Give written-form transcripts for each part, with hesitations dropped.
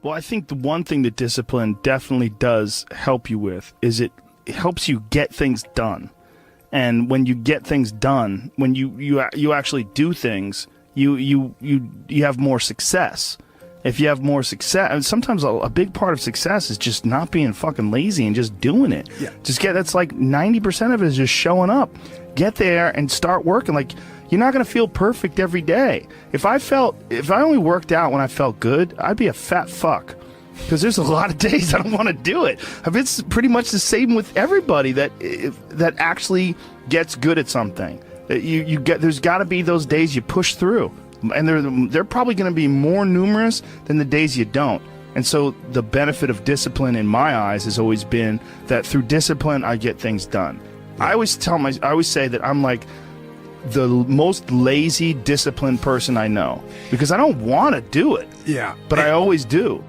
Well, I think the one thing that discipline definitely does help you with is it helps you get things done. And when you get things done, when you actually do things, you have more success. If you have more success, and sometimes a big part of success is just not being fucking lazy and just doing it. Yeah. That's like 90% of it is just showing up. Get there and start working. Like, you're not going to feel perfect every day. If I only worked out when I felt good, I'd be a fat fuck. Because there's a lot of days I don't want to do it. It's pretty much the same with everybody that actually gets good at something. There's got to be those days you push through. And they're probably going to be more numerous than the days you don't. And so the benefit of discipline in my eyes has always been that through discipline, I get things done. Yeah. I always say that I'm like the most lazy, disciplined person I know because I don't want to do it. Yeah. But I always do.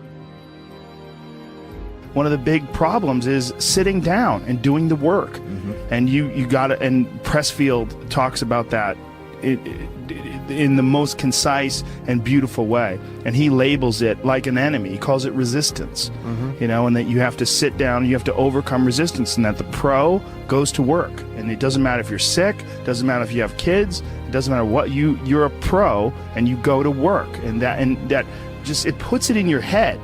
One of the big problems is sitting down and doing the work. Mm-hmm. And you got to, and Pressfield talks about that in the most concise and beautiful way, and he labels it like an enemy. He calls it resistance. Mm-hmm. And that you have to sit down, you have to overcome resistance, and that the pro goes to work. And it doesn't matter if you're sick, doesn't matter if you have kids, it doesn't matter what, you're a pro and you go to work, and that just, it puts it in your head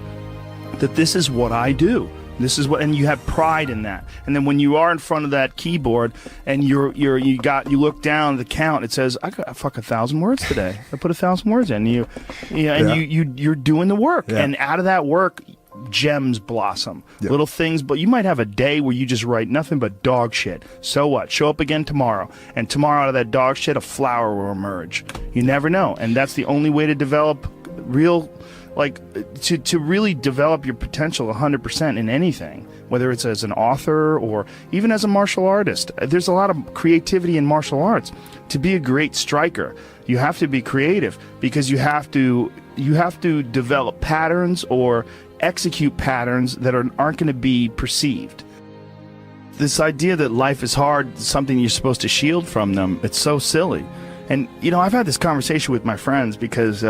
that this is what I do. This is what, and you have pride in that. And then when you are in front of that keyboard and you look down at the count, it says, I got 1,000 words today. I put 1,000 words in. You're doing the work. Yeah. And out of that work, gems blossom. Yep. Little things, but you might have a day where you just write nothing but dog shit. So what? Show up again tomorrow. And tomorrow out of that dog shit, a flower will emerge. You never know. And that's the only way to develop to really develop your potential 100% in anything, whether it's as an author or even as a martial artist. There's a lot of creativity in martial arts. To be a great striker, you have to be creative because you have to develop patterns or execute patterns that aren't going to be perceived. This idea that life is hard is something you're supposed to shield from them. It's so silly. And, I've had this conversation with my friends because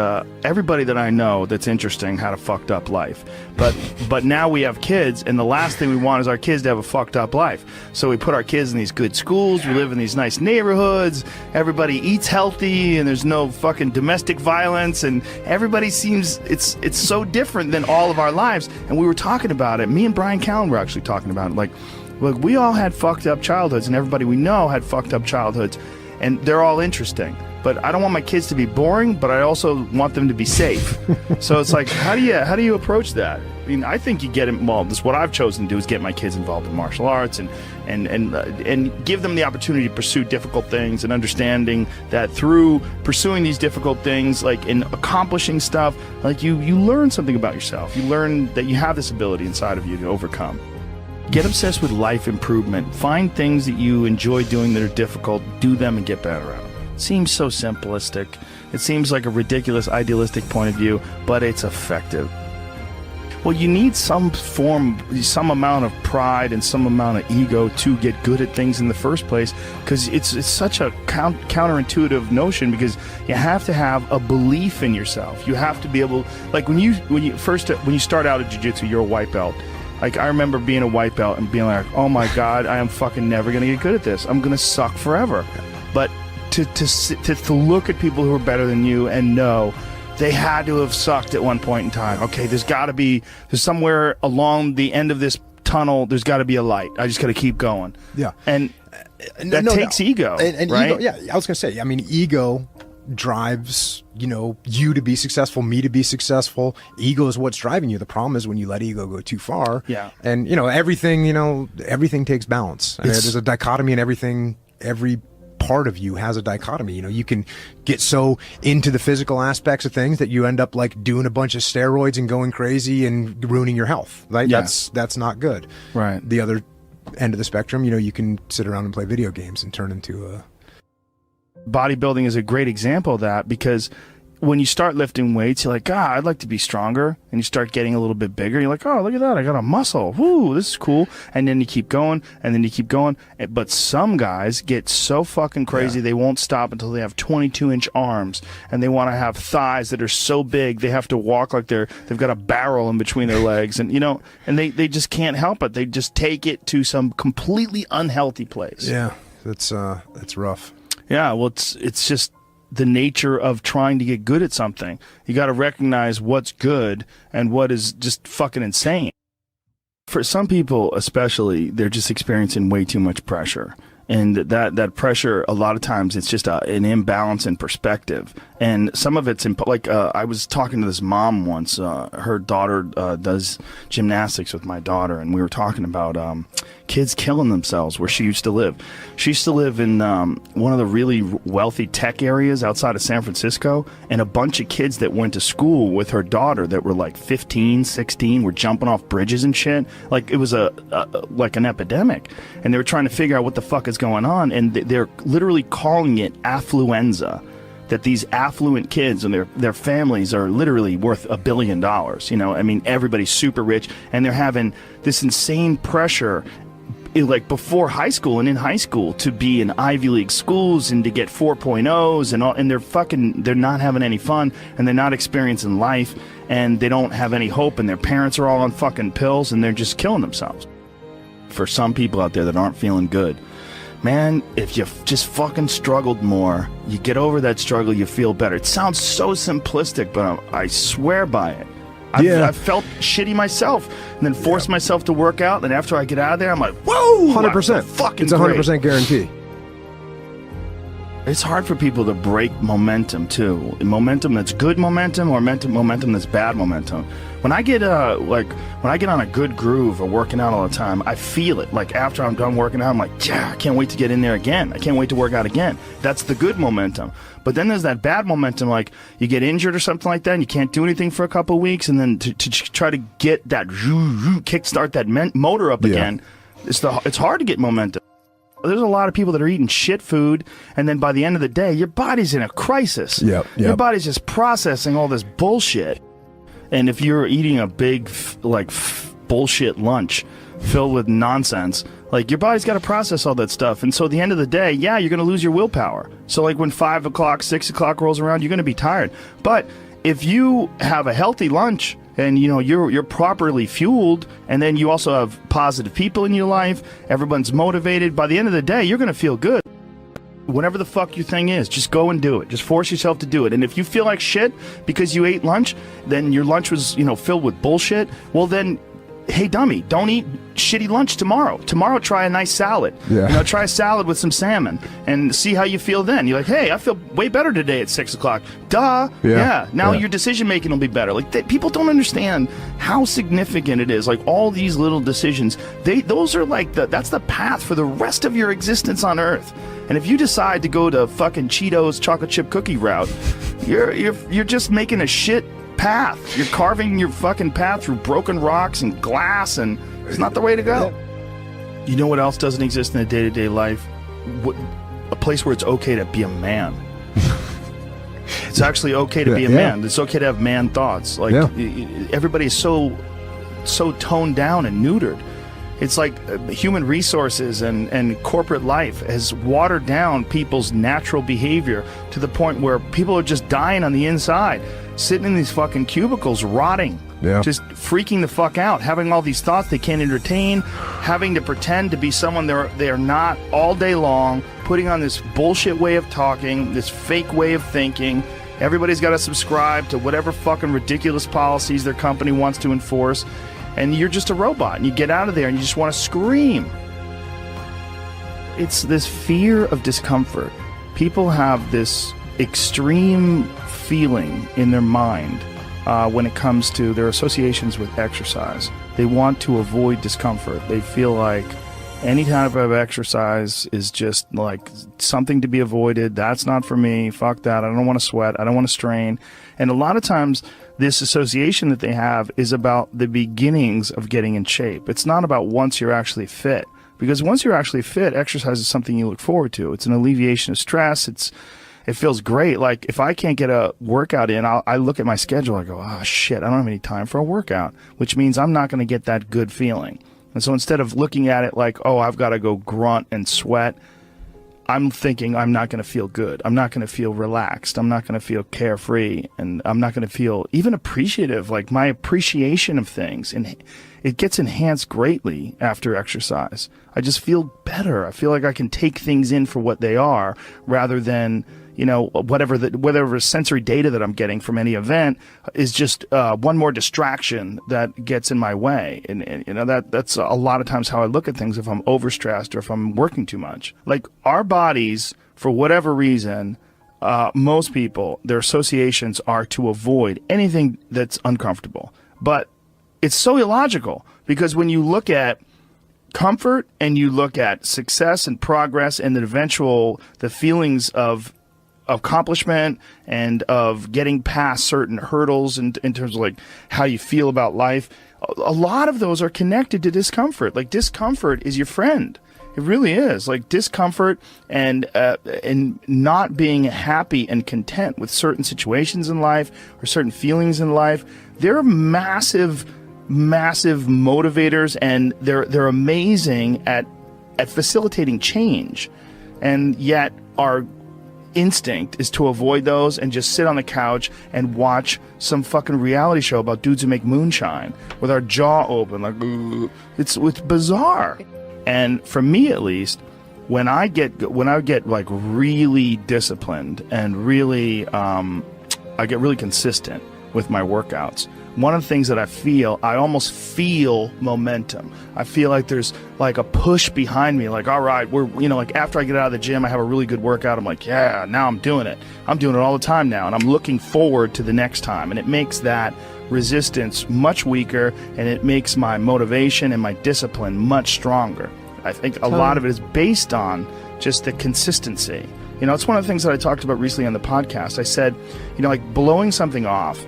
everybody that I know that's interesting had a fucked up life. But now we have kids, and the last thing we want is our kids to have a fucked up life. So we put our kids in these good schools, we live in these nice neighborhoods, everybody eats healthy, and there's no fucking domestic violence, and everybody seems, it's so different than all of our lives. And we were talking about it. Me and Brian Callen were actually talking about it. Like, look, we all had fucked up childhoods, and everybody we know had fucked up childhoods. And they're all interesting, but I don't want my kids to be boring, but I also want them to be safe. So it's like, how do you approach that? I mean, I think you get involved. This is what I've chosen to do, is get my kids involved in martial arts and give them the opportunity to pursue difficult things, and understanding that through pursuing these difficult things, like in accomplishing stuff, like you learn something about yourself. You learn that you have this ability inside of you to overcome. Get obsessed with life improvement. Find things that you enjoy doing that are difficult. Do them and get better at them. It seems so simplistic. It seems like a ridiculous, idealistic point of view, but it's effective. Well, you need some amount of pride and some amount of ego to get good at things in the first place, because it's such a counterintuitive notion, because you have to have a belief in yourself. You have to be able, like when you start out at jiu-jitsu, you're a white belt. Like, I remember being a white belt and being like, oh my God, I am fucking never going to get good at this. I'm going to suck forever. But to look at people who are better than you and know they had to have sucked at one point in time. Okay, there's somewhere along the end of this tunnel, there's got to be a light. I just got to keep going. Yeah. And that takes ego, and right? Ego, yeah, I was going to say, I mean, ego drives you to be successful, me to be successful. Ego is what's driving you. The problem is when you let ego go too far. Yeah. And everything takes balance. I mean, there's a dichotomy in everything. Every part of you has a dichotomy. You can get so into the physical aspects of things that you end up like doing a bunch of steroids and going crazy and ruining your health. Right? Yeah. That's not good. Right. The other end of the spectrum, you can sit around and play video games and turn into a... Bodybuilding is a great example of that, because when you start lifting weights, you're like, God, I'd like to be stronger. And you start getting a little bit bigger. You're like, oh, look at that. I got a muscle. Woo, this is cool. And then you keep going, and then you keep going. But some guys get so fucking crazy, they won't stop until they have 22-inch arms. And they want to have thighs that are so big, they have to walk like they've got a barrel in between their legs. And, you know, and they just can't help it. They just take it to some completely unhealthy place. Yeah, that's rough. Yeah, well, it's just the nature of trying to get good at something. You got to recognize what's good and what is just fucking insane. For some people, especially, they're just experiencing way too much pressure. And that pressure, a lot of times, it's just an imbalance in perspective. And some of it's, like, I was talking to this mom once. Her daughter does gymnastics with my daughter, and we were talking about kids killing themselves where she used to live. She used to live in one of the really wealthy tech areas outside of San Francisco, and a bunch of kids that went to school with her daughter that were like 15, 16, were jumping off bridges and shit. Like, it was like an epidemic. And they were trying to figure out what the fuck is going on, and they're literally calling it affluenza. That these affluent kids and their families are literally worth $1 billion. You know, I mean, everybody's super rich, and they're having this insane pressure, like before high school and in high school, to be in Ivy League schools and to get 4.0s and all, and they're not having any fun, and they're not experiencing life, and they don't have any hope, and their parents are all on fucking pills, and they're just killing themselves. For some people out there that aren't feeling good, man, if you just fucking struggled more, you get over that struggle, you feel better. It sounds so simplistic, but I swear by it. I've felt shitty myself, and then forced myself to work out, and after I get out of there, I'm like, whoa! 100%. Fucking it's 100% guarantee. It's hard for people to break momentum, too. Momentum that's good momentum, or momentum that's bad momentum. When I get on a good groove of working out all the time, I feel it. Like, after I'm done working out, I'm like, yeah, I can't wait to get in there again. I can't wait to work out again. That's the good momentum. But then there's that bad momentum, like you get injured or something like that, and you can't do anything for a couple of weeks, and then to try to get that kickstart that motor up again, it's hard to get momentum. There's a lot of people that are eating shit food, and then by the end of the day, your body's in a crisis. Your body's just processing all this bullshit. And if you're eating a big, bullshit lunch filled with nonsense, like, your body's got to process all that stuff. And so at the end of the day, yeah, you're going to lose your willpower. So, like, when 5 o'clock, 6 o'clock rolls around, you're going to be tired. But if you have a healthy lunch, and, you know, you're properly fueled, and then you also have positive people in your life, everyone's motivated, by the end of the day, you're going to feel good. Whatever the fuck your thing is, just go and do it. Just force yourself to do it. And if you feel like shit because you ate lunch, then your lunch was, you know, filled with bullshit, well then, hey dummy, don't eat shitty lunch tomorrow. Tomorrow try a nice salad. You know, try a salad with some salmon and see how you feel then. You're like, hey, I feel way better today at 6 o'clock. Duh. Now your decision making will be better. Like, people don't understand how significant it is. Like, all these little decisions, those are like that's the path for the rest of your existence on Earth. And if you decide to go to fucking Cheetos chocolate chip cookie route, you're just making a shit path. You're carving your fucking path through broken rocks and glass, and it's not the way to go. You know what else doesn't exist in a day-to-day life? A place where it's okay to be a man. It's actually okay to be a man. It's okay to have man thoughts. Like, everybody is so toned down and neutered. It's like human resources and corporate life has watered down people's natural behavior to the point where people are just dying on the inside, sitting in these fucking cubicles, rotting, just freaking the fuck out, having all these thoughts they can't entertain, having to pretend to be someone they're not all day long, putting on this bullshit way of talking, this fake way of thinking. Everybody's got to subscribe to whatever fucking ridiculous policies their company wants to enforce. And you're just a robot, and you get out of there and you just want to scream. It's this fear of discomfort. People have this extreme feeling in their mind when it comes to their associations with exercise. They want to avoid discomfort. They feel like any type of exercise is just like something to be avoided. That's not for me. Fuck that. I don't want to sweat. I don't want to strain. And a lot of times, this association that they have is about the beginnings of getting in shape. It's not about once you're actually fit. Because once you're actually fit, exercise is something you look forward to. It's an alleviation of stress. it feels great. Like if I can't get a workout in, I look at my schedule. I go, oh shit, I don't have any time for a workout, which means I'm not going to get that good feeling. And so instead of looking at it like, oh, I've got to go grunt and sweat, I'm thinking I'm not going to feel good. I'm not going to feel relaxed. I'm not going to feel carefree. And I'm not going to feel even appreciative. Like my appreciation of things, and it gets enhanced greatly after exercise. I just feel better. I feel like I can take things in for what they are rather than, you know, whatever sensory data that I'm getting from any event is just one more distraction that gets in my way. And you know, that's a lot of times how I look at things if I'm overstressed or if I'm working too much. Like our bodies, for whatever reason, most people, their associations are to avoid anything that's uncomfortable. But it's so illogical, because when you look at comfort and you look at success and progress and the feelings of accomplishment and of getting past certain hurdles in terms of like how you feel about life, a lot of those are connected to discomfort. Like discomfort is your friend. It really is. Like discomfort and not being happy and content with certain situations in life or certain feelings in life, they're massive motivators, and they're amazing at facilitating change. And yet our instinct is to avoid those and just sit on the couch and watch some fucking reality show about dudes who make moonshine with our jaw open, like it's bizarre. And for me, at least, when I get like really disciplined and really I get really consistent with my workouts, one of the things that I almost feel momentum. I feel like there's like a push behind me, like, all right, like after I get out of the gym, I have a really good workout. I'm like, yeah, now I'm doing it. I'm doing it all the time now. And I'm looking forward to the next time. And it makes that resistance much weaker, and it makes my motivation and my discipline much stronger. I think a lot of it is based on just the consistency. You know, it's one of the things that I talked about recently on the podcast. I said, you know, like blowing something off,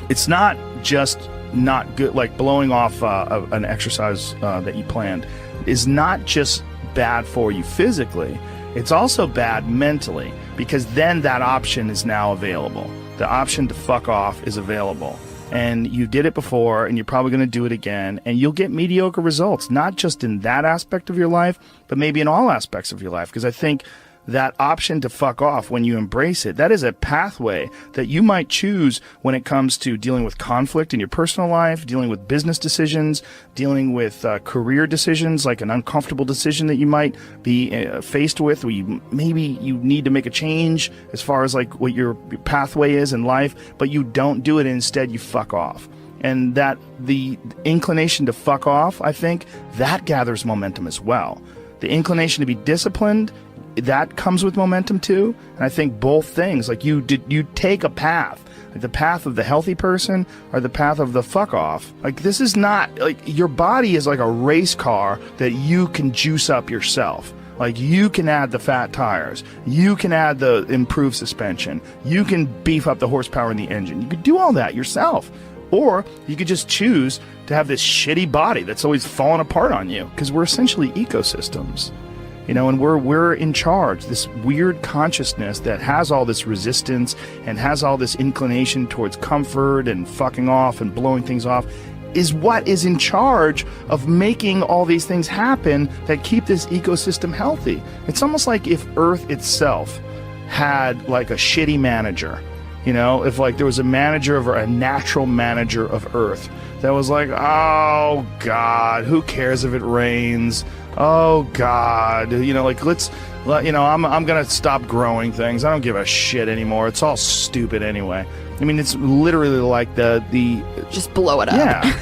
it's not just not good. Like blowing off an exercise that you planned is not just bad for you physically. It's also bad mentally, because then that option is now available. The option to fuck off is available. And you did it before, and you're probably going to do it again, and you'll get mediocre results, not just in that aspect of your life, but maybe in all aspects of your life. Because I think that option to fuck off, when you embrace it, that is a pathway that you might choose when it comes to dealing with conflict in your personal life, dealing with business decisions, dealing with career decisions, like an uncomfortable decision that you might be faced with, where maybe you need to make a change as far as like what your pathway is in life, but you don't do it, and instead you fuck off. And that the inclination to fuck off, I think, that gathers momentum as well. The inclination to be disciplined, that comes with momentum too. And I think both things, like you take a path, like the path of the healthy person or the path of the fuck off. Like this is not, like your body is like a race car that you can juice up yourself. Like you can add the fat tires, you can add the improved suspension, you can beef up the horsepower in the engine. You could do all that yourself. Or you could just choose to have this shitty body that's always falling apart on you, because we're essentially ecosystems. You know, and we're in charge. This weird consciousness that has all this resistance and has all this inclination towards comfort and fucking off and blowing things off is what is in charge of making all these things happen that keep this ecosystem healthy. It's almost like if Earth itself had like a shitty manager. You know, if like there was a natural manager of Earth that was like, oh God, who cares if it rains? Oh God, you know, like I'm gonna stop growing things. I don't give a shit anymore. It's all stupid anyway. I mean, it's literally like the just blow it up.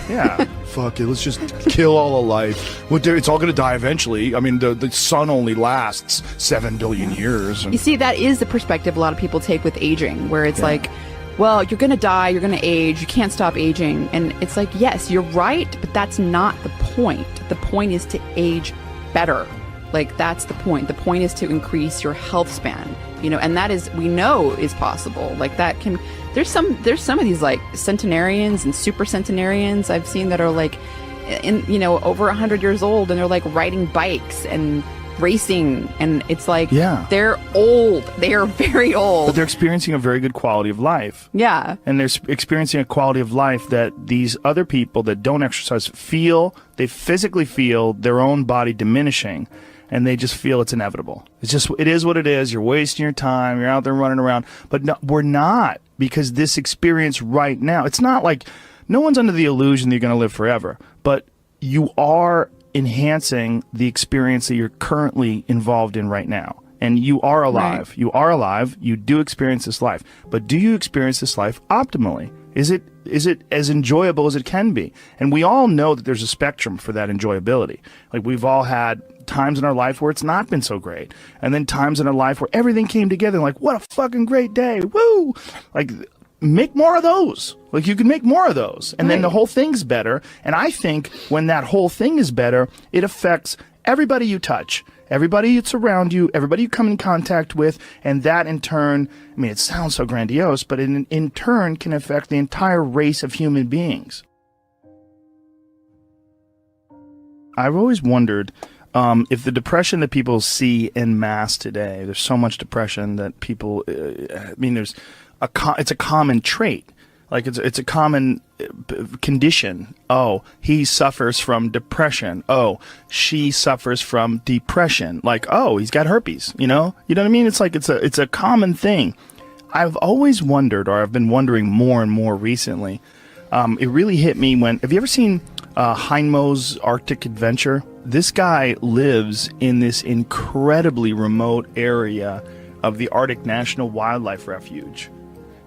Yeah. Fuck it. Let's just kill all of life. It's all gonna die eventually. I mean, the sun only lasts 7 billion years. You see, that is the perspective a lot of people take with aging, where it's like, well, you're going to die, you're going to age, you can't stop aging. And it's like, yes, you're right, but that's not the point. The point is to age better. Like, that's the point. The point is to increase your health span, you know, and that is, we know is possible. Like that can, there's some of these like centenarians and super centenarians I've seen that are like, over 100 years old, and they're like riding bikes and racing, and it's like, yeah, they're old. They are very old. But they're experiencing a very good quality of life. Yeah. And they're experiencing a quality of life that these other people that don't exercise feel, they physically feel their own body diminishing, and they just feel it's inevitable. It is what it is. You're wasting your time. You're out there running around. But no, we're not, because this experience right now, it's not like, no one's under the illusion that you're going to live forever, but you are enhancing the experience that you're currently involved in right now. And you are alive. Right. You are alive. You do experience this life. But do you experience this life optimally? Is it as enjoyable as it can be? And we all know that there's a spectrum for that enjoyability. Like, we've all had times in our life where it's not been so great. And then times in our life where everything came together, like, what a fucking great day. Woo! Like, make more of those. Like, you can make more of those. And then the whole thing's better. And I think when that whole thing is better, it affects everybody you touch, everybody that's around you, everybody you come in contact with. And that in turn, I mean, it sounds so grandiose, but in turn can affect the entire race of human beings. I've always wondered if the depression that people see en masse today, there's so much depression that people, I mean, it's a common trait. Like, it's a common condition. Oh, he suffers from depression. Oh, she suffers from depression. Like, oh, he's got herpes, you know what I mean? It's like, it's a common thing. I've always wondered, or I've been wondering more and more recently. It really hit me when, have you ever seen Heinmo's Arctic Adventure? This guy lives in this incredibly remote area of the Arctic National Wildlife Refuge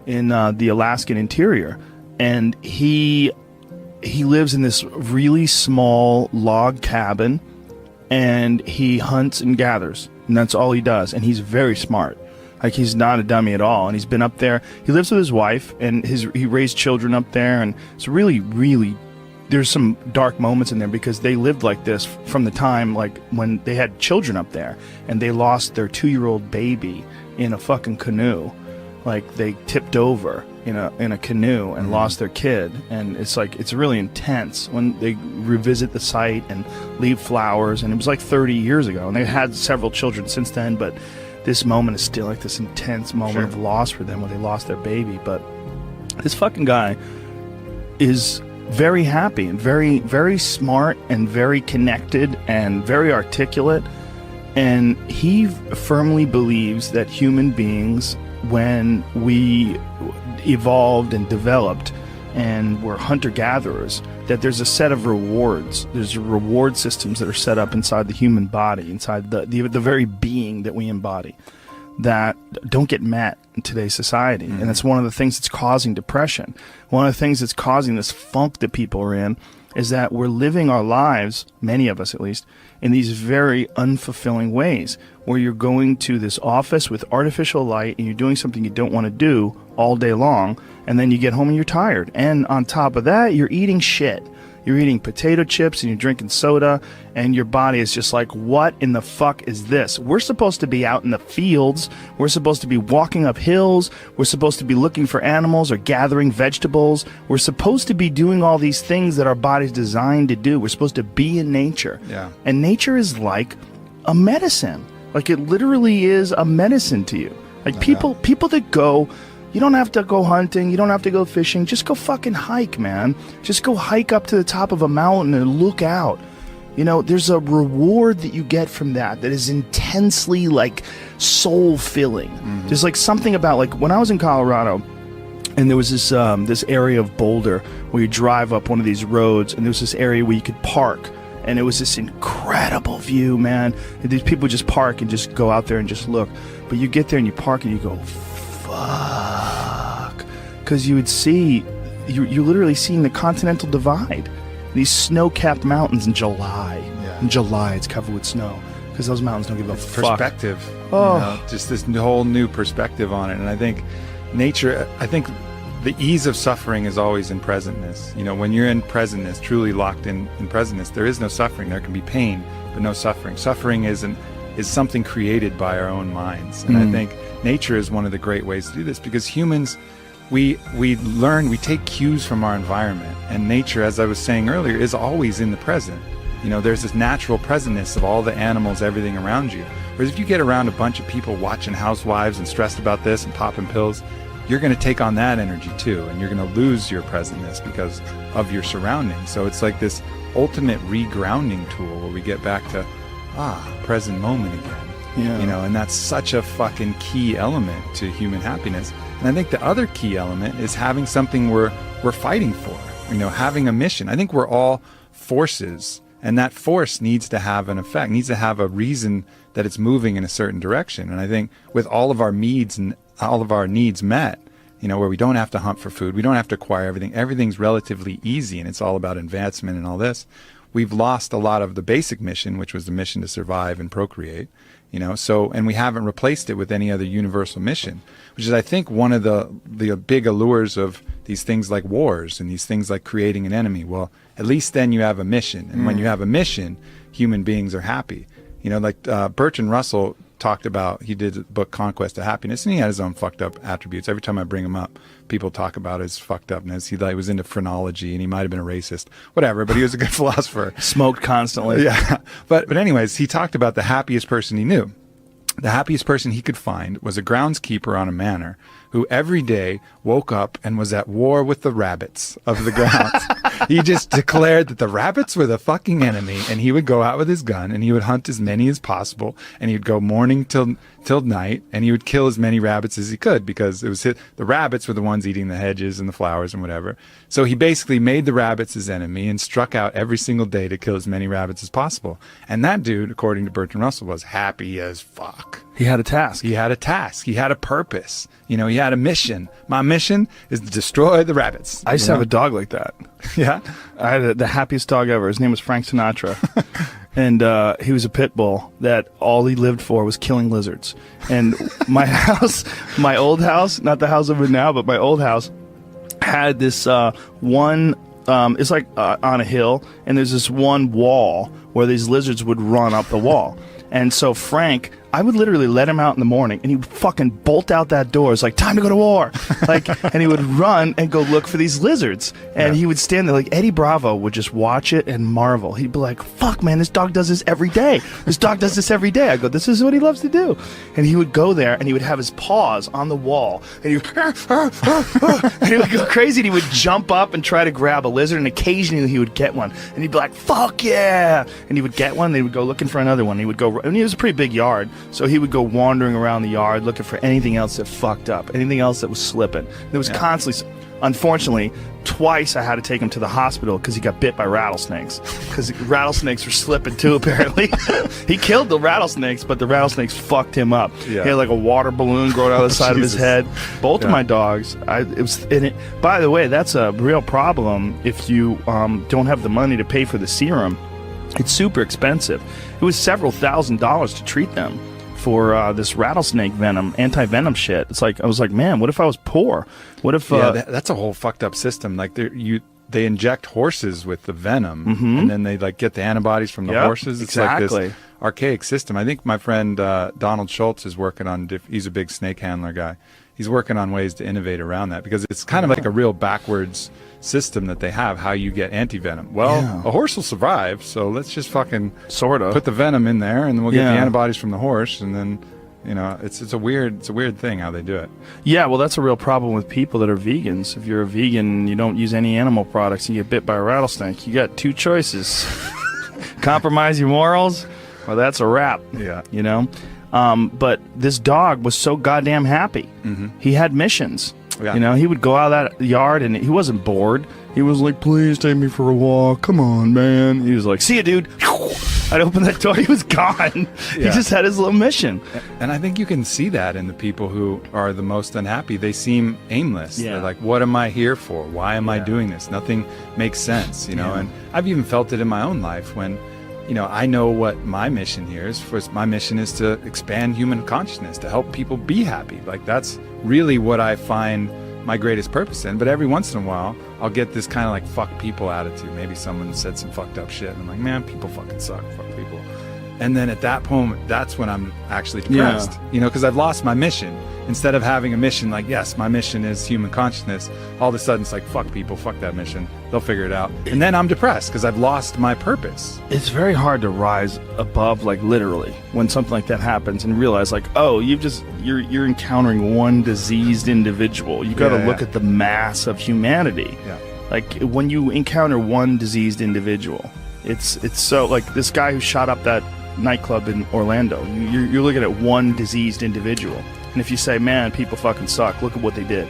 in the Alaskan interior, and he lives in this really small log cabin, and he hunts and gathers, and that's all he does. And he's very smart. Like, he's not a dummy at all. And he's been up there. He lives with his wife, and he raised children up there, and it's really, really, there's some dark moments in there, because they lived like this from the time, like, when they had children up there, and they lost their 2-year-old baby in a fucking canoe. Like, they tipped over in a canoe and lost their kid. And it's like, it's really intense when they revisit the site and leave flowers. And it was like 30 years ago, and they had several children since then, but this moment is still like this intense moment of loss for them when they lost their baby. But this fucking guy is very happy and very, very smart and very connected and very articulate. And he firmly believes that human beings, when we evolved and developed and were hunter-gatherers, that there's a set of rewards. There's reward systems that are set up inside the human body, inside the very being that we embody, that don't get met in today's society. And that's one of the things that's causing depression. One of the things that's causing this funk that people are in is that we're living our lives, many of us at least, in these very unfulfilling ways, where you're going to this office with artificial light and you're doing something you don't want to do all day long, and then you get home and you're tired. And on top of that, you're eating shit. You're eating potato chips and you're drinking soda, and your body is just like, what in the fuck is this? We're supposed to be out in the fields. We're supposed to be walking up hills. We're supposed to be looking for animals or gathering vegetables. We're supposed to be doing all these things that our body's designed to do. We're supposed to be in nature. Yeah. And nature is like a medicine. Like, it literally is a medicine to you. Like, people that go, you don't have to go hunting, you don't have to go fishing, just go fucking hike, man. Just go hike up to the top of a mountain and look out. You know, there's a reward that you get from that is intensely, like, soul-filling. There's, like, something about, like, when I was in Colorado, and there was this area of Boulder where you drive up one of these roads, and there was this area where you could park. And it was this incredible view, man. And these people just park and just go out there and just look. But you get there and you park and you go, fuck. Because you would see, you're literally seeing the Continental Divide. These snow-capped mountains in July. Yeah. In July, it's covered with snow. Because those mountains don't give a fuck. Perspective. Oh. You know, just this whole new perspective on it. And I think nature, the ease of suffering is always in presentness. You know, when you're in presentness, truly locked in presentness, there is no suffering. There can be pain, but no suffering. Suffering is something created by our own minds. And I think nature is one of the great ways to do this, because humans, we take cues from our environment. And nature, as I was saying earlier, is always in the present. You know, there's this natural presentness of all the animals, everything around you. Whereas if you get around a bunch of people watching Housewives and stressed about this and popping pills, you're going to take on that energy too, and you're going to lose your presentness because of your surroundings. So it's like this ultimate regrounding tool where we get back to present moment again. Yeah. You know, and that's such a fucking key element to human happiness. And I think the other key element is having something we're fighting for. You know, having a mission. I think we're all forces, and that force needs to have an effect, needs to have a reason that it's moving in a certain direction. And I think with all of our needs and all of our needs met, you know, where we don't have to hunt for food, we don't have to acquire everything, everything's relatively easy, and it's all about advancement and all this, we've lost a lot of the basic mission, which was the mission to survive and procreate, you know, so, and we haven't replaced it with any other universal mission, which is, I think, one of the big allures of these things like wars and these things like creating an enemy. Well, at least then you have a mission. And when you have a mission, human beings are happy. You know, like Bertrand Russell talked about, he did a book, Conquest of Happiness, and he had his own fucked up attributes. Every time I bring him up, people talk about his fucked upness. He was into phrenology, and he might have been a racist, whatever, but he was a good philosopher. Smoked constantly. Yeah. But anyways, he talked about the happiest person he knew. The happiest person he could find was a groundskeeper on a manor who every day woke up and was at war with the rabbits of the grounds. He just declared that the rabbits were the fucking enemy, and he would go out with his gun and he would hunt as many as possible, and he would go morning till night, and he would kill as many rabbits as he could, because it was the rabbits were the ones eating the hedges and the flowers and whatever. So he basically made the rabbits his enemy and struck out every single day to kill as many rabbits as possible. And that dude, according to Bertrand Russell, was happy as fuck. He had a task. He had a task. He had a purpose. You know, he had a mission. My mission is to destroy the rabbits. I used to have a dog like that. Yeah? I had the happiest dog ever. His name was Frank Sinatra. And he was a pit bull that all he lived for was killing lizards. And my house, my old house, not the house I'm in now, but my old house, had this one, it's like on a hill, and there's this one wall where these lizards would run up the wall. And so Frank, I would literally let him out in the morning, and he would fucking bolt out that door. It's like, time to go to war. Like, and he would run and go look for these lizards. And he would stand there, like, Eddie Bravo would just watch it and marvel. He'd be like, fuck, man, this dog does this every day. This dog does this every day. I go, this is what he loves to do. And he would go there, and he would have his paws on the wall. And he would, and he would go crazy, and he would jump up and try to grab a lizard, and occasionally he would get one. And he'd be like, fuck yeah. And he would get one, and he would go looking for another one. He would go, and it was a pretty big yard. So he would go wandering around the yard looking for anything else that fucked up, anything else that was slipping. There was constantly, unfortunately, twice I had to take him to the hospital because he got bit by rattlesnakes. Because rattlesnakes were slipping too, apparently. He killed the rattlesnakes, but the rattlesnakes fucked him up. Yeah. He had like a water balloon growing out of the side of his head. Both of my dogs. By the way, that's a real problem if you don't have the money to pay for the serum. It's super expensive. It was several $1,000s to treat them for this rattlesnake venom, anti-venom shit. It's like, I was like, man, what if I was poor? What if... that's a whole fucked up system. Like, they inject horses with the venom, and then they like get the antibodies from the horses. It's like this archaic system. I think my friend Donald Schultz is working on, he's a big snake handler guy. He's working on ways to innovate around that, because it's kind of like a real backwards system that they have, how you get anti-venom. Well, a horse will survive, so let's just fucking put the venom in there, and then we'll get the antibodies from the horse, and then, you know, it's a weird thing how they do it. Yeah, well, that's a real problem with people that are vegans. If you're a vegan and you don't use any animal products and you get bit by a rattlesnake, you got two choices. Compromise your morals, or that's a wrap. Yeah. You know? But this dog was so goddamn happy. He had missions. Yeah. You know, he would go out of that yard and he wasn't bored. He was like, please take me for a walk. Come on, man. He was like, see ya, dude. I'd open that door. He was gone. He just had his little mission. And I think you can see that in the people who are the most unhappy. They seem aimless. They're like, what am I here for? Why am I doing this? Nothing makes sense, you know? And I've even felt it in my own life when, you know, I know what my mission here is. First, my mission is to expand human consciousness, to help people be happy. Like, that's really what I find my greatest purpose in. But every once in a while, I'll get this kind of like fuck people attitude. Maybe someone said some fucked up shit, and I'm like, man, people fucking suck. Fuck people. And then at that moment, that's when I'm actually depressed, you know, because I've lost my mission. Instead of having a mission like, yes, my mission is human consciousness, all of a sudden it's like, fuck people, fuck that mission. They'll figure it out. And then I'm depressed because I've lost my purpose. It's very hard to rise above, like literally, when something like that happens and realize like, oh, you're encountering one diseased individual. You got to look at the mass of humanity. Yeah. Like when you encounter one diseased individual, it's so like this guy who shot up that nightclub in Orlando. You're looking at one diseased individual. And if you say, man, people fucking suck, look at what they did.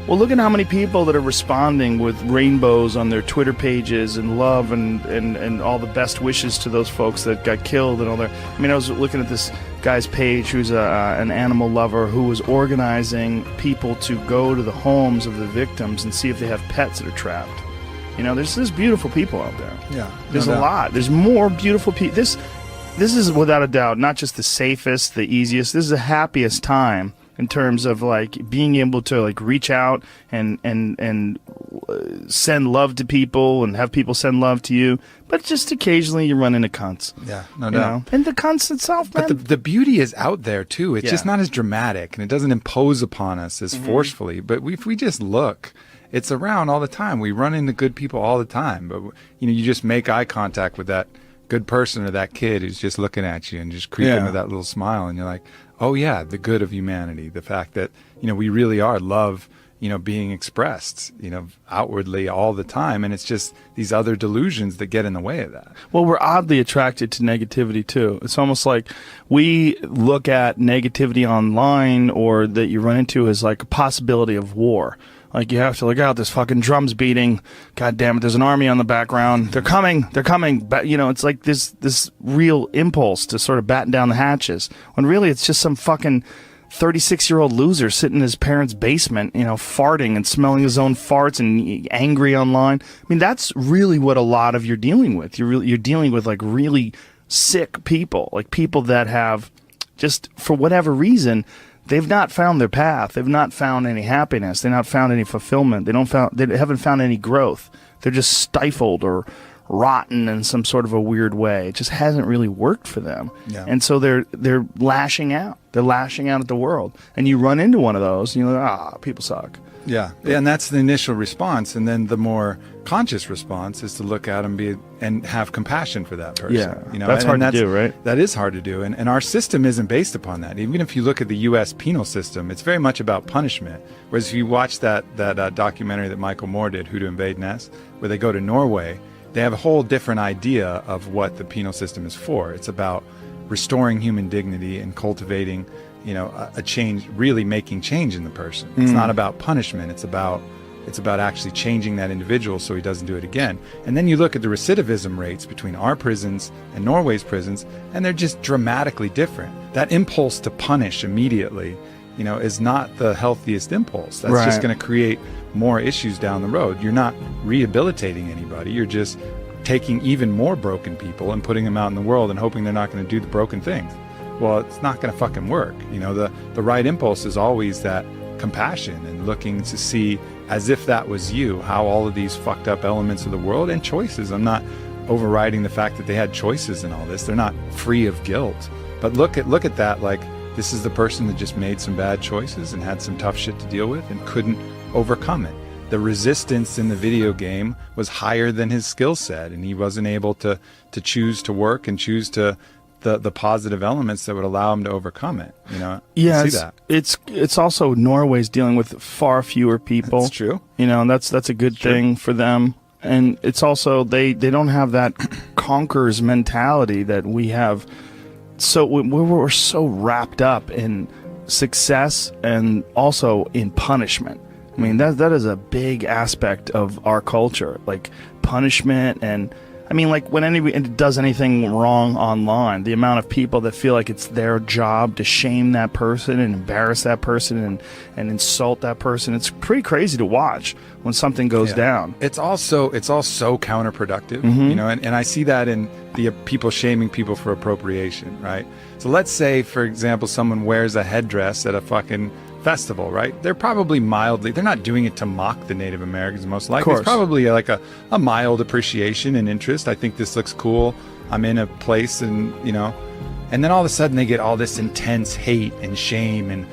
Well, look at how many people that are responding with rainbows on their Twitter pages and love and all the best wishes to those folks that got killed and all their... I mean, I was looking at this guy's page who's an animal lover who was organizing people to go to the homes of the victims and see if they have pets that are trapped. You know, there's beautiful people out there. Yeah. There's a lot. There's more beautiful people. This is without a doubt not just the safest, the easiest. This is the happiest time in terms of like being able to like reach out and send love to people and have people send love to you. But just occasionally you run into cunts. Yeah, no doubt. And the cunts itself, man. But the beauty is out there too. It's just not as dramatic and it doesn't impose upon us as forcefully. But if we just look, it's around all the time. We run into good people all the time. But you know, you just make eye contact with that good person or that kid who's just looking at you and just creeping with that little smile, and you're like, oh yeah, the good of humanity, the fact that, you know, we really are love, you know, being expressed, you know, outwardly all the time, and it's just these other delusions that get in the way of that. Well, we're oddly attracted to negativity too. It's almost like we look at negativity online or that you run into as like a possibility of war. Like, you have to look out, this fucking drum's beating. God damn it, there's an army on the background. They're coming. But, you know, it's like this real impulse to sort of batten down the hatches. When really it's just some fucking 36-year-old loser sitting in his parents' basement, you know, farting and smelling his own farts and angry online. I mean, that's really what a lot of you're dealing with. You're dealing with, like, really sick people. Like, people that have just, for whatever reason... They've not found their path. They've not found any happiness. They've not found any fulfillment. They haven't found any growth. They're just stifled or rotten in some sort of a weird way. It just hasn't really worked for them. Yeah. And so they're lashing out. They're lashing out at the world. And you run into one of those, and you're like, people suck. Yeah, and that's the initial response, and then the more conscious response is to look at them and have compassion for that person. Yeah, you know, that's hard to do, right? That is hard to do, and our system isn't based upon that. Even if you look at the U.S. penal system, it's very much about punishment. Whereas if you watch that documentary that Michael Moore did, Who to Invade Nest, where they go to Norway, they have a whole different idea of what the penal system is for. It's about restoring human dignity and cultivating, you know, a change, really making change in the person. It's not about punishment. It's about actually changing that individual so he doesn't do it again. And then you look at the recidivism rates between our prisons and Norway's prisons, and they're just dramatically different. That impulse to punish immediately, you know, is not the healthiest impulse. That's just going to create more issues down the road. You're not rehabilitating anybody. You're just taking even more broken people and putting them out in the world and hoping they're not going to do the broken things. Well, it's not going to fucking work. You know, the right impulse is always that compassion and looking to see, as if that was you, how all of these fucked up elements of the world and choices. I'm not overriding the fact that they had choices in all this. They're not free of guilt. But look at that like this is the person that just made some bad choices and had some tough shit to deal with and couldn't overcome it. The resistance in the video game was higher than his skill set, and he wasn't able to choose to work and choose to the positive elements that would allow him to overcome it. You know, yeah, see that. It's also Norway's dealing with far fewer people. That's true. You know, that's a good thing for them. And it's also they don't have that conquerors mentality that we have. So we're so wrapped up in success and also in punishment. I mean, that is a big aspect of our culture, like punishment. And I mean, like when anybody does anything wrong online, the amount of people that feel like it's their job to shame that person and embarrass that person and insult that person, it's pretty crazy to watch when something goes down. It's all so counterproductive, you know, and I see that in the people shaming people for appropriation, right? So let's say, for example, someone wears a headdress at a fucking festival, right? They're probably they're not doing it to mock the Native Americans, most likely. It's probably like a mild appreciation and interest. I think this looks cool. I'm in a place and, you know, and then all of a sudden they get all this intense hate and shame and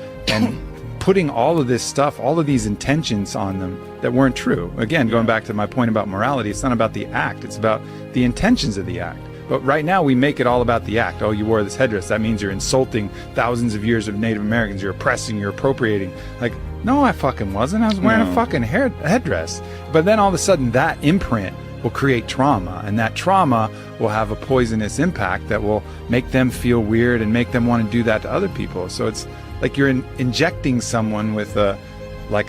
putting all of this stuff, all of these intentions on them that weren't true. Again, going back to my point about morality, it's not about the act, it's about the intentions of the act. But right now we make it all about the act. Oh, you wore this headdress, that means you're insulting thousands of years of Native Americans, you're oppressing, you're appropriating. Like, no, I fucking wasn't. I was wearing a fucking headdress. But then all of a sudden that imprint will create trauma, and that trauma will have a poisonous impact that will make them feel weird and make them want to do that to other people. So it's like you're injecting someone with a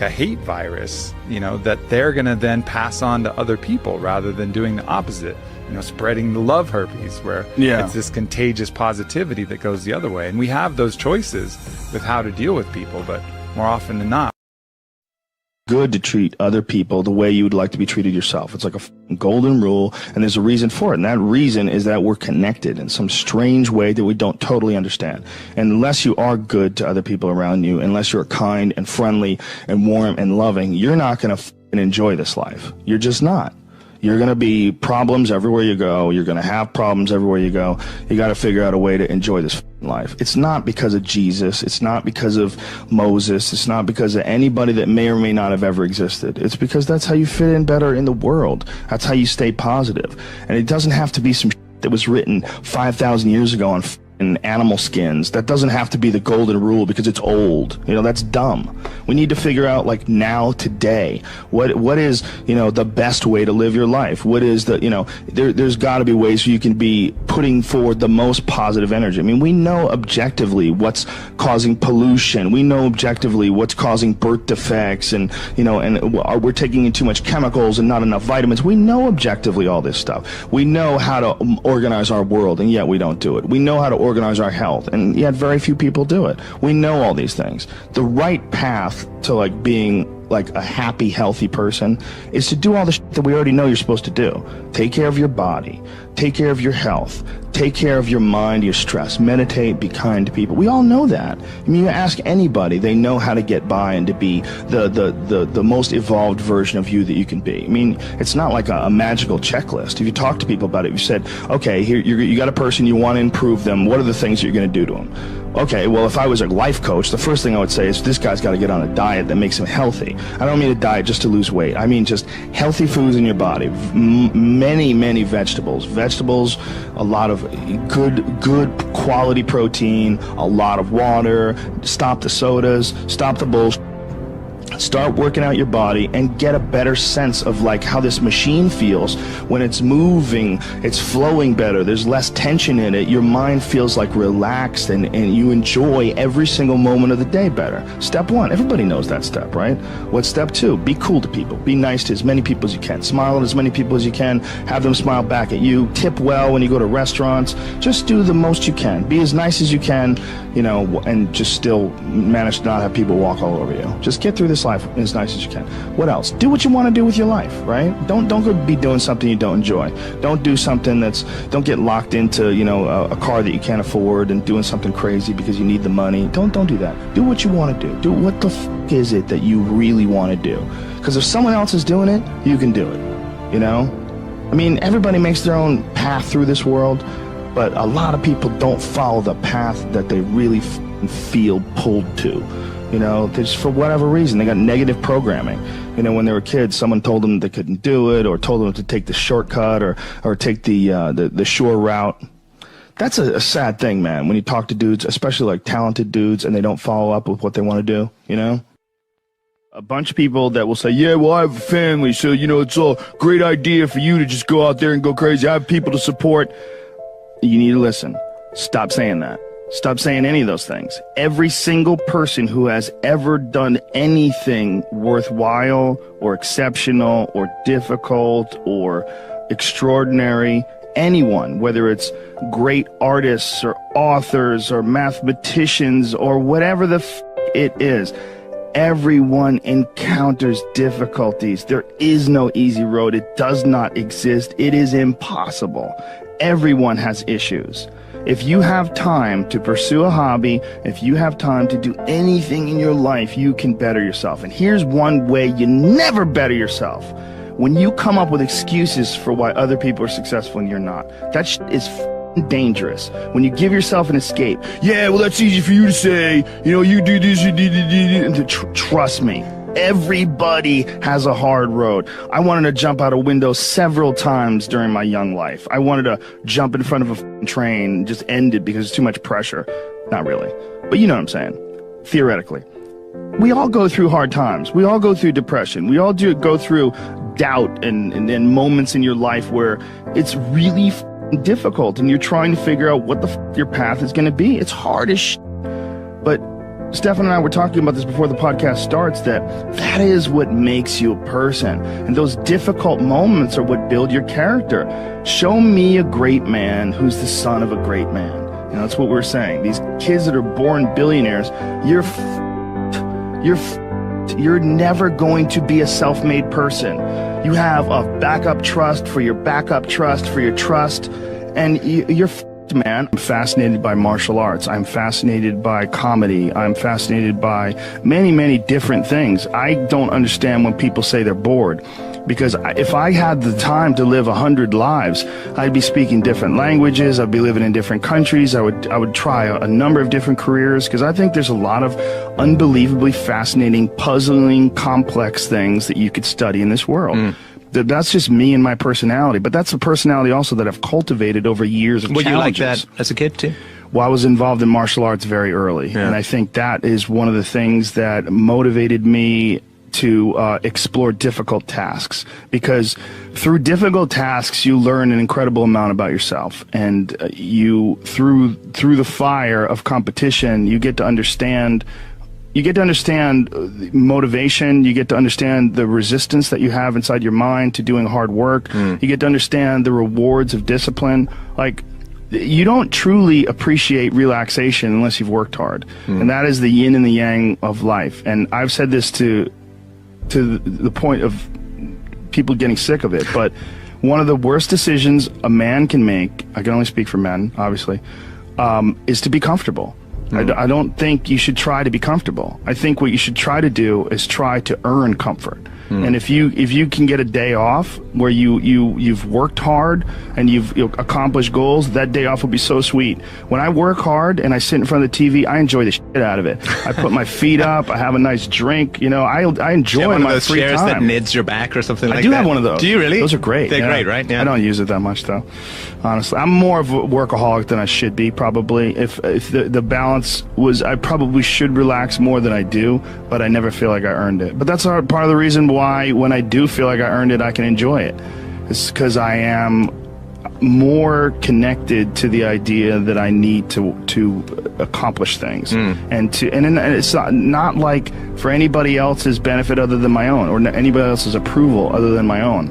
hate virus, you know, that they're going to then pass on to other people rather than doing the opposite, you know, spreading the love herpes, where it's this contagious positivity that goes the other way. And we have those choices with how to deal with people, but more often than not, good to treat other people the way you would like to be treated yourself. It's like a golden rule, and there's a reason for it. And that reason is that we're connected in some strange way that we don't totally understand. And unless you are good to other people around you, unless you're kind and friendly and warm and loving, you're not going to enjoy this life. You're just not. You're going to be problems everywhere you go. You're going to have problems everywhere you go. You got to figure out a way to enjoy this life. It's not because of Jesus. It's not because of Moses. It's not because of anybody that may or may not have ever existed. It's because that's how you fit in better in the world. That's how you stay positive. And it doesn't have to be some that was written 5,000 years ago on animal skins. That doesn't have to be the golden rule because it's old. You know, that's dumb. We need to figure out, like, now, today, what is, you know, the best way to live your life? What is the, you know, there's got to be ways you can be putting forward the most positive energy. I mean, we know objectively what's causing pollution. We know objectively what's causing birth defects, and, you know, and we're taking in too much chemicals and not enough vitamins. We know objectively all this stuff. We know how to organize our world, and yet we don't do it. We know how to organize our health, and yet very few people do it. We know all these things. The right path to, like, being like a happy, healthy person is to do all the shit that we already know you're supposed to do. Take care of your body, take care of your health, take care of your mind, your stress, meditate, be kind to people. We all know that. I mean, you ask anybody, they know how to get by and to be the most evolved version of you that you can be. I mean, it's not like a magical checklist. If you talk to people about it, you said, okay, here you got a person, you want to improve them. What are the things that you're going to do to them? Okay, well, if I was a life coach, the first thing I would say is this guy's got to get on a diet that makes him healthy. I don't mean a diet just to lose weight. I mean just healthy foods in your body. Many vegetables. A lot of good quality protein, a lot of water. Stop the sodas, stop the bullshit. Start working out your body and get a better sense of, like, how this machine feels when it's moving, it's flowing better, there's less tension in it, your mind feels like relaxed, and you enjoy every single moment of the day better. Step one, everybody knows that step, right? What's step two? Be cool to people. Be nice to as many people as you can. Smile at as many people as you can. Have them smile back at you. Tip well when you go to restaurants. Just do the most you can. Be as nice as you can, you know, and just still manage to not have people walk all over you. Just get through this life as nice as you can. What else? Do what you want to do with your life, right? Don't go be doing something you don't enjoy. Don't do something don't get locked into, you know, a car that you can't afford and doing something crazy because you need the money. Don't do that. Do what you want to do. Do what the f is it that you really want to do? Because if someone else is doing it, you can do it, you know? I mean, everybody makes their own path through this world, but a lot of people don't follow the path that they really feel pulled to. You know, just for whatever reason, they got negative programming. You know, when they were kids, someone told them they couldn't do it, or told them to take the shortcut, or take the shore route. That's a sad thing, man, when you talk to dudes, especially like talented dudes, and they don't follow up with what they want to do, you know? A bunch of people that will say, yeah, well, I have a family, so, you know, it's a great idea for you to just go out there and go crazy. I have people to support. You need to listen. Stop saying that. Stop saying any of those things. Every single person who has ever done anything worthwhile or exceptional or difficult or extraordinary, anyone, whether it's great artists or authors or mathematicians or whatever the it is, everyone encounters difficulties. There is no easy road. It does not exist. It is impossible. Everyone has issues. If you have time to pursue a hobby, if you have time to do anything in your life, you can better yourself. And here's one way you never better yourself. when you come up with excuses for why other people are successful and you're not, that is dangerous. When you give yourself an escape, yeah, well, that's easy for you to say, you know, you do this, you do, and trust me. Everybody has a hard road. I wanted to jump out a window several times during my young life. I wanted to jump in front of a train and just end it because it's too much pressure. Not really. But you know what I'm saying. Theoretically. We all go through hard times. We all go through depression. We all go through doubt and moments in your life where it's really difficult and you're trying to figure out what your path is going to be. It's hard as But Stefan and I were talking about this before the podcast starts, that is what makes you a person. And those difficult moments are what build your character. Show me a great man who's the son of a great man. You know, that's what we're saying. These kids that are born billionaires, you're never going to be a self-made person. You have a backup trust for your backup trust for your trust, and you're man. I'm fascinated by martial arts. I'm fascinated by comedy. I'm fascinated by many, many different things. I don't understand when people say they're bored, because if I had the time to live 100 lives, I'd be speaking different languages. I'd be living in different countries. I would try a number of different careers, because I think there's a lot of unbelievably fascinating, puzzling, complex things that you could study in this world. That's just me and my personality, but that's a personality also that I've cultivated over years of challenges. Were you like that as a kid too? Well, I was involved in martial arts very early, and I think that is one of the things that motivated me to explore difficult tasks, because through difficult tasks you learn an incredible amount about yourself, and you through the fire of competition you get to understand motivation. You get to understand the resistance that you have inside your mind to doing hard work. You get to understand the rewards of discipline. Like, you don't truly appreciate relaxation unless you've worked hard. And that is the yin and the yang of life. And I've said this to the point of people getting sick of it, but one of the worst decisions a man can make, I can only speak for men, obviously, is to be comfortable. I don't think you should try to be comfortable. I think what you should try to do is try to earn comfort. And if you can get a day off where you've worked hard and you've accomplished goals, that day off will be so sweet. When I work hard and I sit in front of the TV, I enjoy the shit out of it. I put my feet up, I have a nice drink, you know, I enjoy my free time. Chairs that knids your back or something like that? I do have one of those. Do you really? Those are great. They're great, right? Yeah. I don't use it that much though, honestly. I'm more of a workaholic than I should be, probably. If the balance was, I probably should relax more than I do, but I never feel like I earned it. But that's part of the reason why when I do feel like I earned it, I can enjoy it. It's because I am more connected to the idea that I need to accomplish things, and it's not like for anybody else's benefit other than my own, or anybody else's approval other than my own.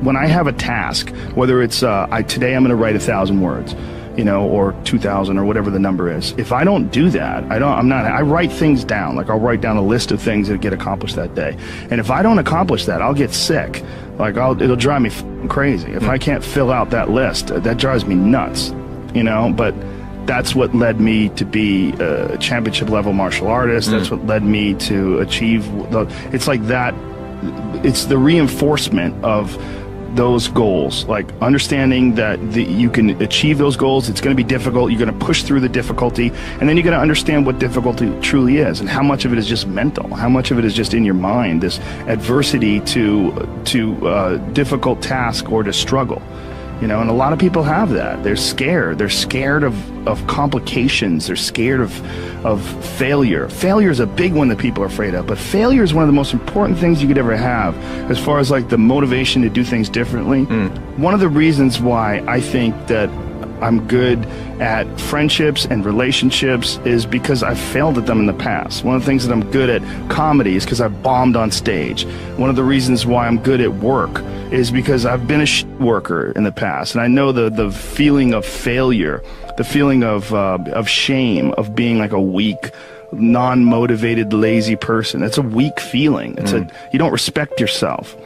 When I have a task, whether it's today I'm going to write 1,000 words, you know, or 2,000 or whatever the number is. If I don't do that, I write things down. Like, I'll write down a list of things that get accomplished that day. And if I don't accomplish that, I'll get sick. Like, it'll drive me crazy. If I can't fill out that list, that drives me nuts, you know. But that's what led me to be a championship level martial artist. That's what led me to achieve it's like that. It's the reinforcement of those goals, like understanding that you can achieve those goals. It's going to be difficult. You're going to push through the difficulty, and then you're going to understand what difficulty truly is, and how much of it is just mental, how much of it is just in your mind, this adversity to difficult task or to struggle. You know, and a lot of people have that. They're scared. They're scared of complications. They're scared of failure. Failure is a big one that people are afraid of. But failure is one of the most important things you could ever have as far as like the motivation to do things differently. One of the reasons why I think that I'm good at friendships and relationships is because I've failed at them in the past. One of the things that I'm good at comedy is because I've bombed on stage. One of the reasons why I'm good at work is because I've been a worker in the past, and I know the feeling of failure, the feeling of shame, of being like a weak, non-motivated, lazy person. It's a weak feeling. It's you don't respect yourself.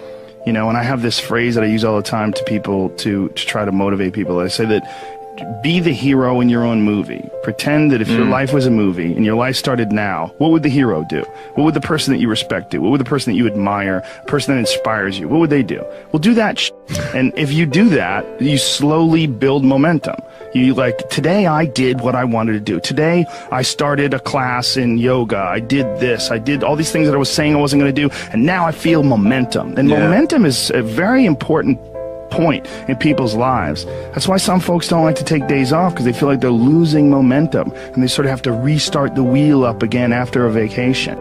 You know, and I have this phrase that I use all the time to people to try to motivate people. I say that be the hero in your own movie. Pretend that if your life was a movie and your life started now, what would the hero do? What would the person that you respect do? What would the person that you admire, person that inspires you, what would they do? Well, do that and if you do that, you slowly build momentum. You like, today I did what I wanted to do. Today I started a class in yoga. I did this. I did all these things that I was saying I wasn't going to do. And now I feel momentum. And momentum is a very important point in people's lives. That's why some folks don't like to take days off, because they feel like they're losing momentum and they sort of have to restart the wheel up again after a vacation.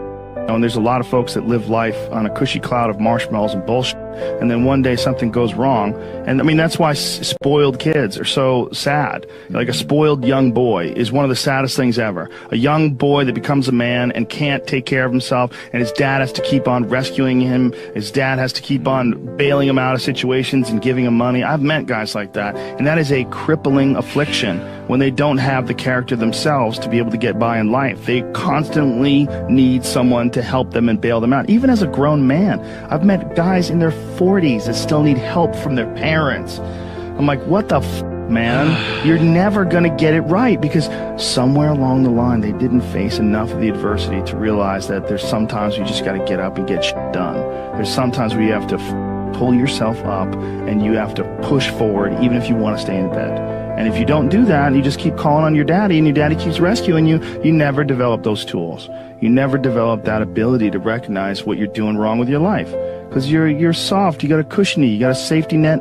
And there's a lot of folks that live life on a cushy cloud of marshmallows and bullshit, and then one day something goes wrong. And I mean, that's why spoiled kids are so sad. Like a spoiled young boy is one of the saddest things ever. A young boy that becomes a man and can't take care of himself, and his dad has to keep on rescuing him. His dad has to keep on bailing him out of situations and giving him money. I've met guys like that, and that is a crippling affliction when they don't have the character themselves to be able to get by in life. They constantly need someone to help them and bail them out. Even as a grown man, I've met guys in their 40s that still need help from their parents. I'm like, what the man? You're never gonna get it right, because somewhere along the line they didn't face enough of the adversity to realize that there's sometimes you just gotta get up and get shit done. There's sometimes where you have to pull yourself up and you have to push forward even if you want to stay in bed. And if you don't do that, and you just keep calling on your daddy and your daddy keeps rescuing you, you never develop those tools. You never develop that ability to recognize what you're doing wrong with your life. Because you're soft, you got a cushiony, you got a safety net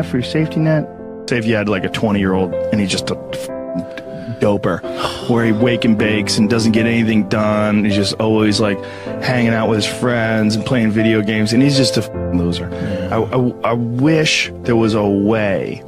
for your safety net. Say if you had like a 20-year-old and he's just a doper, where he wake and bakes and doesn't get anything done. He's just always like hanging out with his friends and playing video games, and he's just a loser. I wish there was a way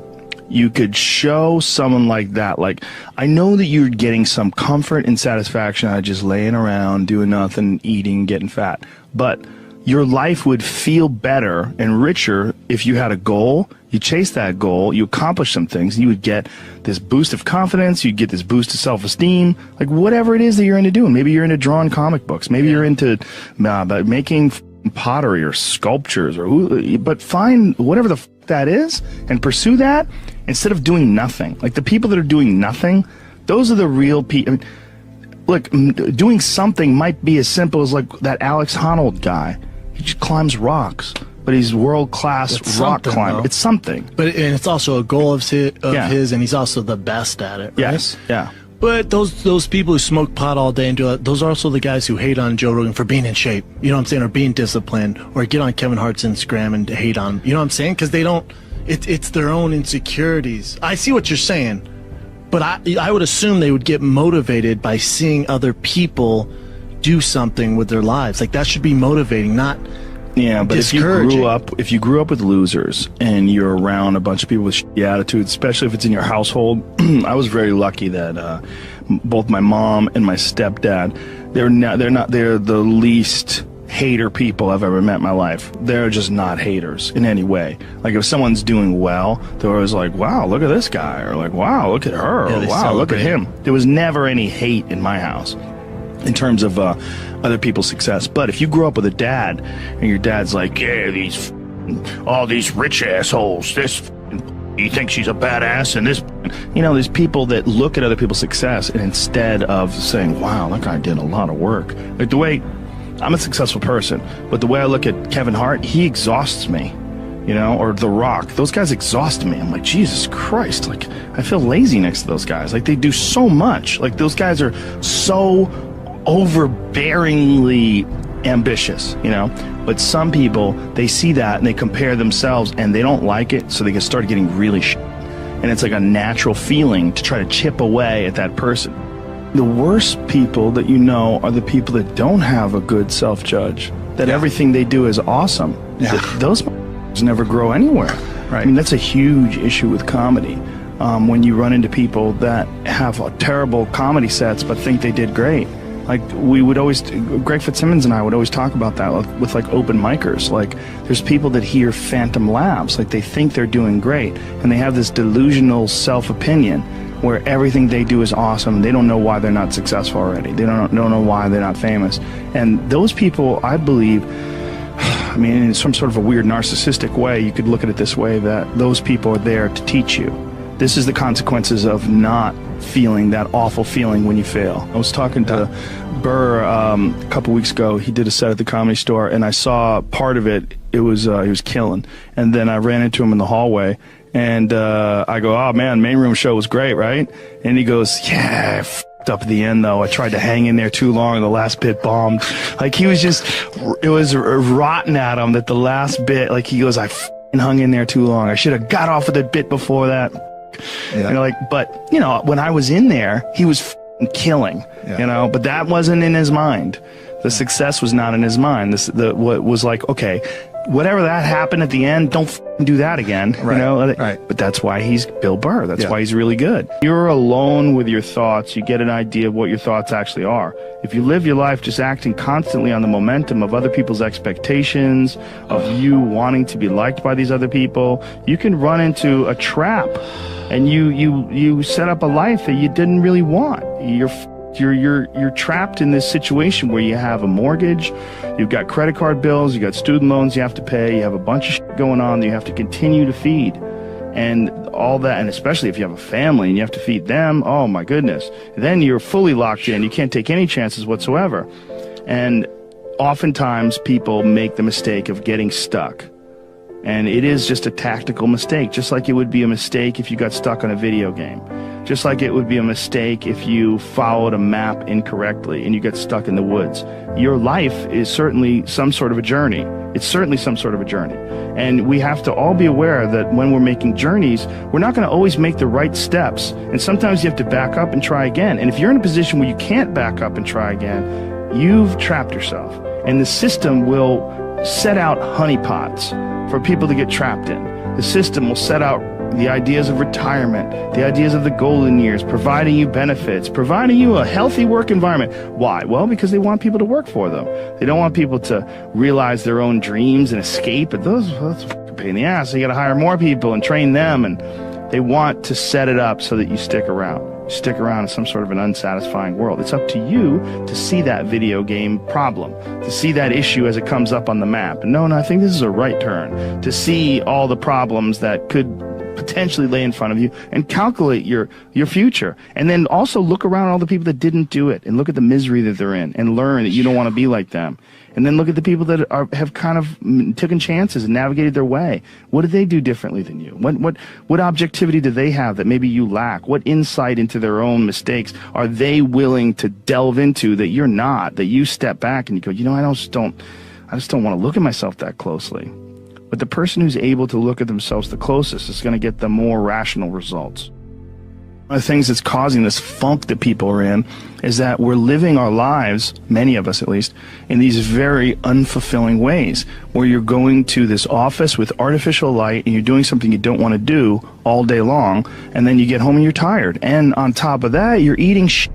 you could show someone like that, like, I know that you're getting some comfort and satisfaction out of just laying around, doing nothing, eating, getting fat, but your life would feel better and richer if you had a goal, you chase that goal, you accomplish some things, you would get this boost of confidence, you'd get this boost of self-esteem, like whatever it is that you're into doing. Maybe you're into drawing comic books, maybe you're into making pottery or sculptures, but find whatever the that is and pursue that instead of doing nothing. Like the people that are doing nothing, those are the real people. I mean, look, doing something might be as simple as like that Alex Honnold guy. He just climbs rocks, but he's world-class rock climber. Though. It's something. But and it's also a goal of his, and he's also the best at it. Right? Yes, yeah. But those people who smoke pot all day and do that, those are also the guys who hate on Joe Rogan for being in shape. You know what I'm saying? Or being disciplined. Or get on Kevin Hart's Instagram and hate on him. You know what I'm saying? Because they don't, it's their own insecurities. I see what you're saying. But I would assume they would get motivated by seeing other people do something with their lives. Like that should be motivating, not but if you grew up with losers and you're around a bunch of people with shitty attitudes, especially if it's in your household, I was very lucky that both my mom and my stepdad, they're the least hater people I've ever met in my life. They're just not haters in any way. Like if someone's doing well, they're always like, wow, look at this guy, or like, wow, look at her, or wow, look at him. There was never any hate in my house in terms of other people's success. But if you grew up with a dad and your dad's like, yeah, all these rich assholes, he thinks she's a badass, and this, there's people that look at other people's success, and instead of saying, wow, that guy did a lot of work, like the way I'm a successful person, but the way I look at Kevin Hart, he exhausts me, or The Rock, those guys exhaust me. I'm like, Jesus Christ, like I feel lazy next to those guys. Like they do so much. Like those guys are so overbearingly ambitious, but some people, they see that and they compare themselves and they don't like it, so they can start getting really and it's like a natural feeling to try to chip away at that person. The worst people that are the people that don't have a good self-judge, that everything they do is awesome. Those never grow anywhere. Right. I mean, that's a huge issue with comedy. When you run into people that have terrible comedy sets but think they did great. Like Greg Fitzsimmons and I would always talk about that with like open micers. Like there's people that hear phantom laughs, like they think they're doing great, and they have this delusional self-opinion where everything they do is awesome. They don't know why they're not successful already. They don't know why they're not famous. And those people, I believe, in some sort of a weird narcissistic way, you could look at it this way, that those people are there to teach you. This is the consequences of not feeling that awful feeling when you fail. I was talking to Burr a couple weeks ago. He did a set at the Comedy Store, and I saw part of it. It was he was killing, and then I ran into him in the hallway, and I go, "Oh man, main room show was great, right?" And he goes, "Yeah, I f***ed up at the end though. I tried to hang in there too long, and the last bit bombed." Like he was just, it was rotten at him that the last bit. Like he goes, "I f***ing hung in there too long. I should have got off of the bit before that." Yeah. You know, like, but you know, when I was in there, he was f***ing killing. Yeah. You know, but that wasn't in his mind. The success was not in his mind. What was like, okay, whatever that happened at the end, don't f***ing do that again. Right. You know, right. But that's why he's Bill Burr. That's why he's really good. You're alone with your thoughts. You get an idea of what your thoughts actually are. If you live your life just acting constantly on the momentum of other people's expectations, of you wanting to be liked by these other people, you can run into a trap, and you set up a life that you didn't really want. You're trapped in this situation where you have a mortgage, you've got credit card bills, you got student loans you have to pay, you have a bunch of shit going on that you have to continue to feed, and all that, and especially if you have a family and you have to feed them, oh my goodness, then you're fully locked in. You can't take any chances whatsoever. And oftentimes people make the mistake of getting stuck. And it is just a tactical mistake, just like it would be a mistake if you got stuck on a video game. Just like it would be a mistake if you followed a map incorrectly and you get stuck in the woods. Your life is certainly some sort of a journey. It's certainly some sort of a journey. And we have to all be aware that when we're making journeys, we're not going to always make the right steps. And sometimes you have to back up and try again. And if you're in a position where you can't back up and try again, you've trapped yourself. And the system will set out honeypots for people to get trapped in. The system will set out the ideas of retirement, the ideas of the golden years, providing you benefits, providing you a healthy work environment. Why? Well, because they want people to work for them. They don't want people to realize their own dreams and escape. But that's a pain in the ass. So you got to hire more people and train them, and they want to set it up so that you stick around. You stick around in some sort of an unsatisfying world. It's up to you to see that video game problem, to see that issue as it comes up on the map. And no, I think this is a right turn. To see all the problems that could potentially lay in front of you and calculate your future. And then also look around at all the people that didn't do it and look at the misery that they're in and learn that you don't want to be like them. And then look at the people that have kind of taken chances and navigated their way. What did they do differently than you? What objectivity do they have that maybe you lack? What insight into their own mistakes are they willing to delve into that you're not, that you step back and you go, you know, I just don't want to look at myself that closely. But the person who's able to look at themselves the closest is going to get the more rational results. One of the things that's causing this funk that people are in is that we're living our lives, many of us at least, in these very unfulfilling ways, where you're going to this office with artificial light and you're doing something you don't want to do all day long, and then you get home and you're tired. And on top of that, you're eating shit.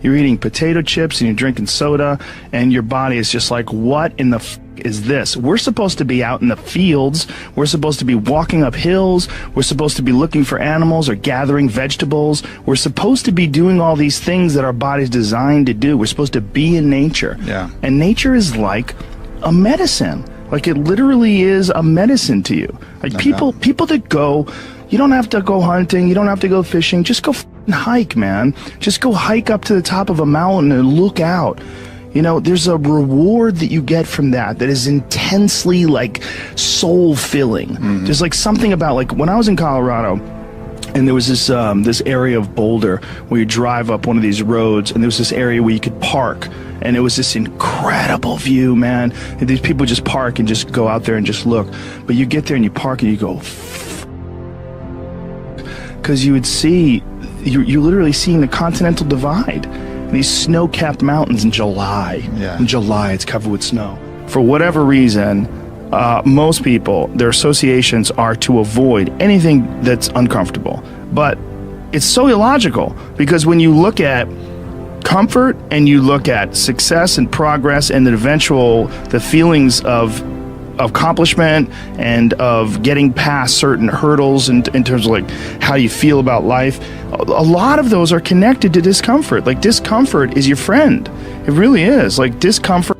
You're eating potato chips and you're drinking soda, and your body is just like, what in the f is this? We're supposed to be out in the fields. We're supposed to be walking up hills. We're supposed to be looking for animals or gathering vegetables. We're supposed to be doing all these things that our body's designed to do. We're supposed to be in nature. Yeah. And nature is like a medicine. Like it literally is a medicine to you. Like people that go, you don't have to go hunting. You don't have to go fishing. Just go hike, man. Just go hike up to the top of a mountain and look out. You know, there's a reward that you get from that is intensely like soul-filling. Mm-hmm. There's like something about, like when I was in Colorado, and there was this area of Boulder where you drive up one of these roads, and there was this area where you could park, and it was this incredible view, man. And these people just park and just go out there and just look. But you get there and you park and you go, because you would see, you're literally seeing the Continental Divide. These snow-capped mountains in July. Yeah. In July, it's covered with snow. For whatever reason, most people, their associations are to avoid anything that's uncomfortable. But it's so illogical, because when you look at comfort and you look at success and progress and the feelings of accomplishment and of getting past certain hurdles in terms of like how you feel about life, a lot of those are connected to discomfort. Like discomfort is your friend. It really is. Like discomfort